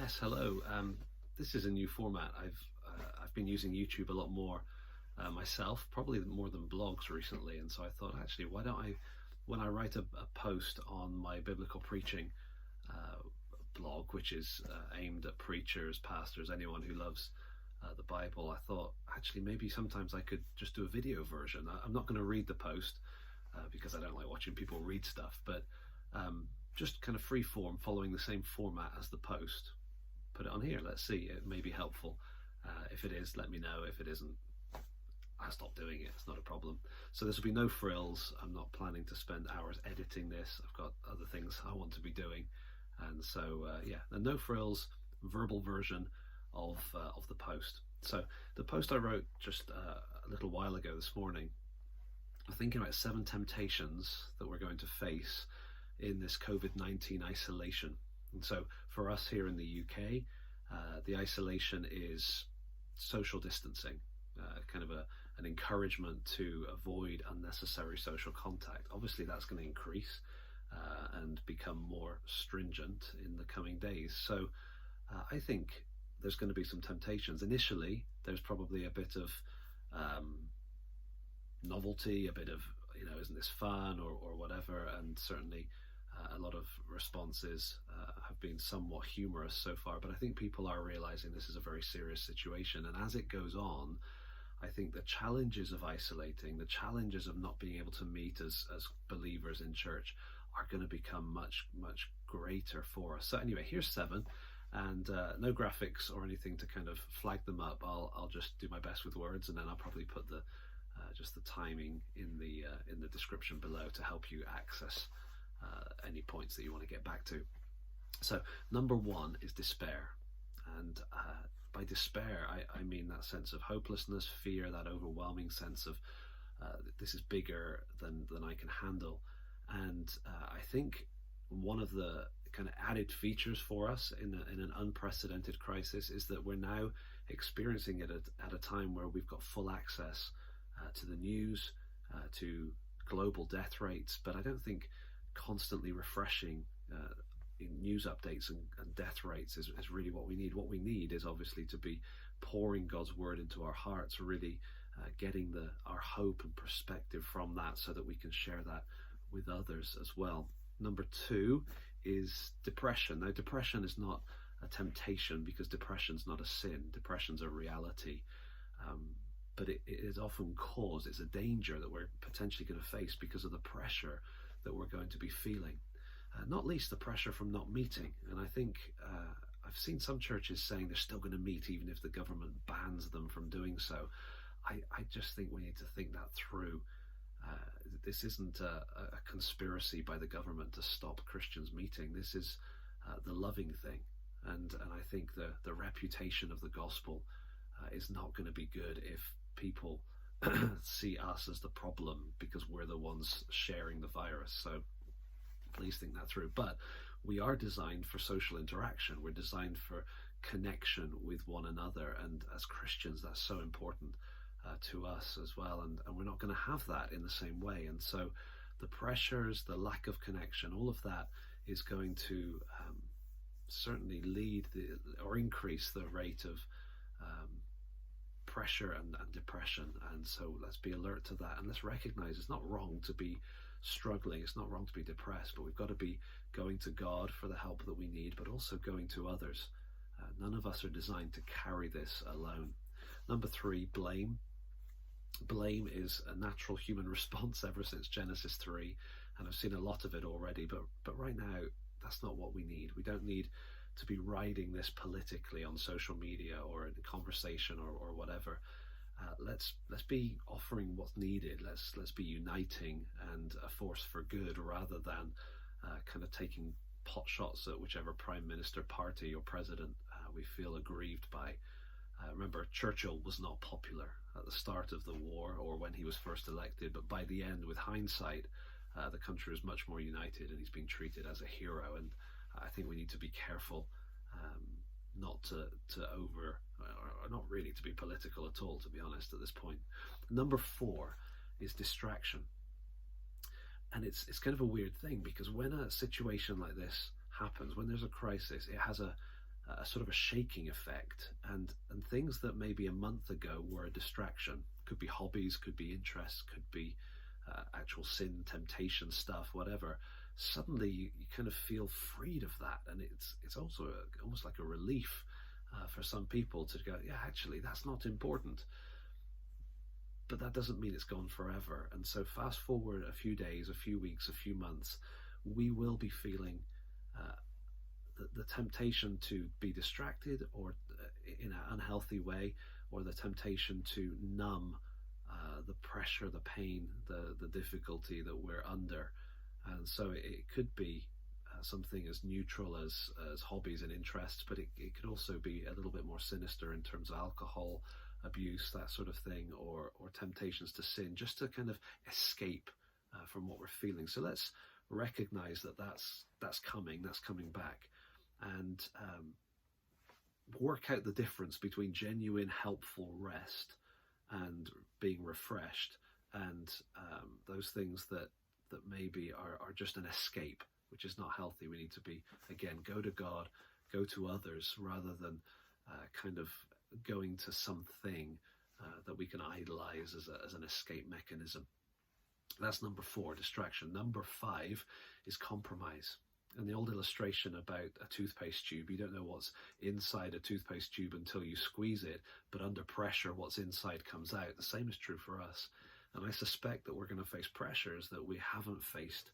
Yes, hello. This is a new format. I've been using YouTube a lot more myself, probably more than blogs recently, and so I thought, actually, why don't I, when I write a post on my biblical preaching uh, blog, which is aimed at preachers, pastors, anyone who loves the Bible, I thought, actually, maybe sometimes I could just do a video version. I'm not going to read the post because I don't like watching people read stuff, but just kind of free form, following the same format as the post. Put it on here. Let's see. It may be helpful. If it is, let me know. If it isn't, I'll stop doing it. It's not a problem. So this will be no frills. I'm not planning to spend hours editing this. I've got other things I want to be doing, and so yeah, the no frills verbal version of the post. So the post I wrote just a little while ago this morning, I'm thinking about 7 temptations that we're going to face in this COVID-19 isolation. And so for us here in the UK, the isolation is social distancing, kind of an encouragement to avoid unnecessary social contact. Obviously, that's going to increase and become more stringent in the coming days. So I think there's going to be some temptations. Initially, there's probably a bit of novelty, a bit of, isn't this fun or whatever, and certainly a lot of responses have been somewhat humorous so far, but I think people are realizing this is a very serious situation. And as it goes on, I think the challenges of isolating, the challenges of not being able to meet as believers in church are going to become much, much greater for us. So anyway, here's 7, and no graphics or anything to kind of flag them up. I'll just do my best with words, and then I'll probably put the just the timing in the description below to help you access any points that you want to get back to. So number 1 is despair, and by despair I mean that sense of hopelessness, fear, that overwhelming sense of this is bigger than I can handle. And I think one of the kind of added features for us in an unprecedented crisis is that we're now experiencing it at a time where we've got full access to the news, to global death rates, but I don't think constantly refreshing in news updates and death rates is really what we need. What we need is obviously to be pouring God's word into our hearts, really getting our hope and perspective from that so that we can share that with others as well. Number 2 is depression. Now, depression is not a temptation because depression's not a sin. Depression's a reality. But it is often caused, it's a danger that we're potentially going to face because of the pressure that we're going to be feeling, not least the pressure from not meeting. And I think I've seen some churches saying they're still going to meet even if the government bans them from doing so. I just think we need to think that through. This isn't a conspiracy by the government to stop Christians meeting. This is the loving thing, and I think the reputation of the gospel is not going to be good if people see us as the problem because we're the ones sharing the virus. So please think that through. But we are designed for social interaction. We're designed for connection with one another, and as Christians that's so important to us as well, and we're not going to have that in the same way. And so the pressures, the lack of connection, all of that is going to certainly lead or increase the rate of pressure and depression. And so let's be alert to that, and let's recognize it's not wrong to be struggling, it's not wrong to be depressed, but we've got to be going to God for the help that we need, but also going to others. None of us are designed to carry this alone. Number 3, blame. Blame is a natural human response ever since Genesis 3, and I've seen a lot of it already, but right now that's not what we need. We don't need to be riding this politically on social media or in conversation or whatever. Let's be offering what's needed. Let's be uniting and a force for good rather than kind of taking pot shots at whichever prime minister, party or president we feel aggrieved by. Remember, Churchill was not popular at the start of the war or when he was first elected, but by the end, with hindsight, the country was much more united and he's being treated as a hero. And I think we need to be careful not to or not really to be political at all, to be honest, at this point. Number 4 is distraction. And it's kind of a weird thing, because when a situation like this happens, when there's a crisis, it has a a sort of a shaking effect, and things that maybe a month ago were a distraction, could be hobbies, could be interests, could be actual sin, temptation stuff, whatever. Suddenly you kind of feel freed of that, and it's also almost like a relief for some people to go, yeah, actually that's not important. But that doesn't mean it's gone forever. And so fast forward a few days, a few weeks, a few months, we will be feeling the temptation to be distracted, or in an unhealthy way, or the temptation to numb the pressure, the pain, the difficulty that we're under. And so it could be something as neutral as hobbies and interests, but it could also be a little bit more sinister in terms of alcohol abuse, that sort of thing, or temptations to sin, just to kind of escape from what we're feeling. So let's recognize that that's coming back, and work out the difference between genuine helpful rest and being refreshed, and those things that maybe are just an escape, which is not healthy. We need to be, again, go to God, go to others, rather than kind of going to something that we can idolize as an escape mechanism. That's number 4, distraction. Number 5 is compromise. And the old illustration about a toothpaste tube, you don't know what's inside a toothpaste tube until you squeeze it, but under pressure, what's inside comes out. The same is true for us. And I suspect that we're going to face pressures that we haven't faced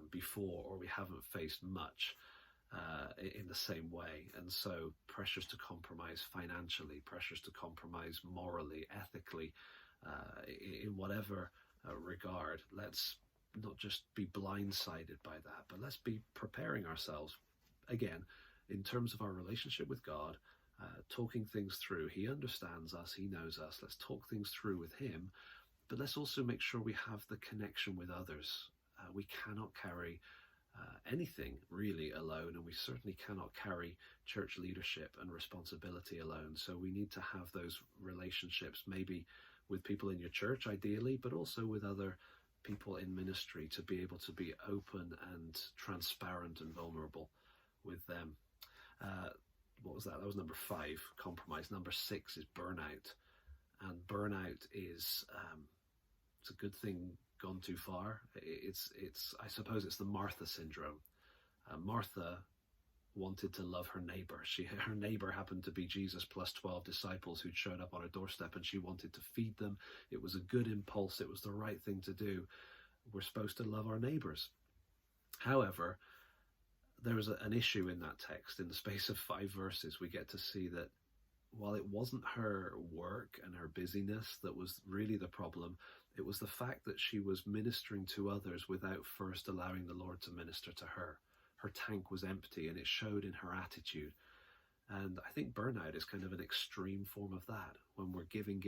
before, or we haven't faced much in the same way. And so pressures to compromise financially, pressures to compromise morally, ethically, in whatever regard. Let's not just be blindsided by that, but let's be preparing ourselves, again, in terms of our relationship with God, talking things through. He understands us, he knows us. Let's talk things through with him, but let's also make sure we have the connection with others. We cannot carry anything really alone, and we certainly cannot carry church leadership and responsibility alone. So we need to have those relationships, maybe with people in your church ideally, but also with other people in ministry, to be able to be open and transparent and vulnerable with them. What was that? That was number 5, compromise. Number 6 is burnout. And burnout is it's a good thing gone too far. It's I suppose it's the Martha syndrome. Martha wanted to love her neighbor. Her neighbor happened to be Jesus plus 12 disciples who'd showed up on her doorstep, and she wanted to feed them. It was a good impulse. It was the right thing to do. We're supposed to love our neighbors. However, there was an issue in that text. In the space of 5 verses, we get to see that while it wasn't her work and her busyness that was really the problem, it was the fact that she was ministering to others without first allowing the Lord to minister to her. Her tank was empty, and it showed in her attitude. And I think burnout is kind of an extreme form of that, when we're giving,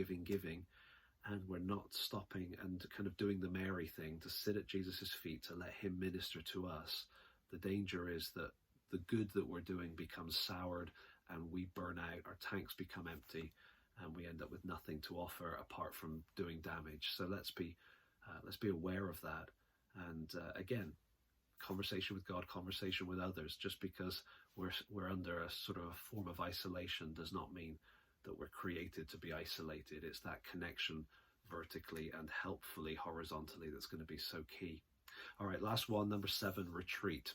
and we're not stopping and kind of doing the Mary thing, to sit at Jesus's feet, to let him minister to us. The danger is that the good that we're doing becomes soured, and we burn out, our tanks become empty, and we end up with nothing to offer apart from doing damage. So let's be aware of that. And again, conversation with God, conversation with others. Just because we're under a sort of a form of isolation does not mean that we're created to be isolated. It's that connection vertically and helpfully horizontally that's going to be so key. All right, last one, number 7, retreat.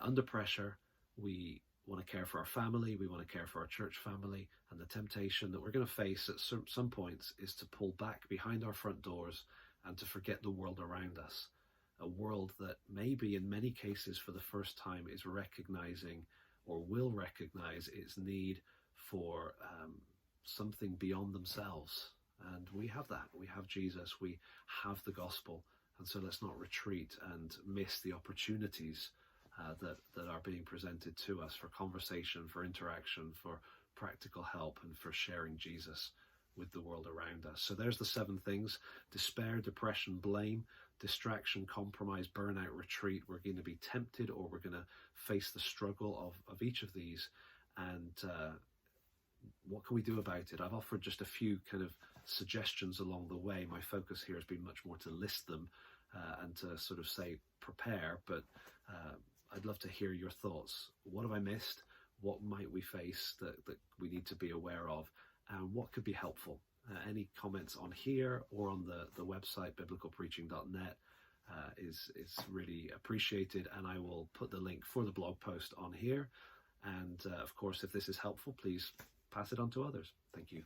Under pressure, we want to care for our family, we want to care for our church family, and the temptation that we're going to face at some points is to pull back behind our front doors and to forget the world around us. A world that maybe in many cases for the first time is recognizing, or will recognize, its need for something beyond themselves. And we have that. We have Jesus. We have the gospel. And so let's not retreat and miss the opportunities that are being presented to us for conversation, for interaction, for practical help, and for sharing Jesus with the world around us. So there's the 7 things: despair, depression, blame, distraction, compromise, burnout, retreat. We're going to be tempted, or we're going to face the struggle of each of these. And what can we do about it? I've offered just a few kind of suggestions along the way. My focus here has been much more to list them and to sort of say prepare, but I'd love to hear your thoughts. What have I missed? What might we face that we need to be aware of? And what could be helpful? Any comments on here or on the website, biblicalpreaching.net, is really appreciated. And I will put the link for the blog post on here. And of course, if this is helpful, please pass it on to others. Thank you.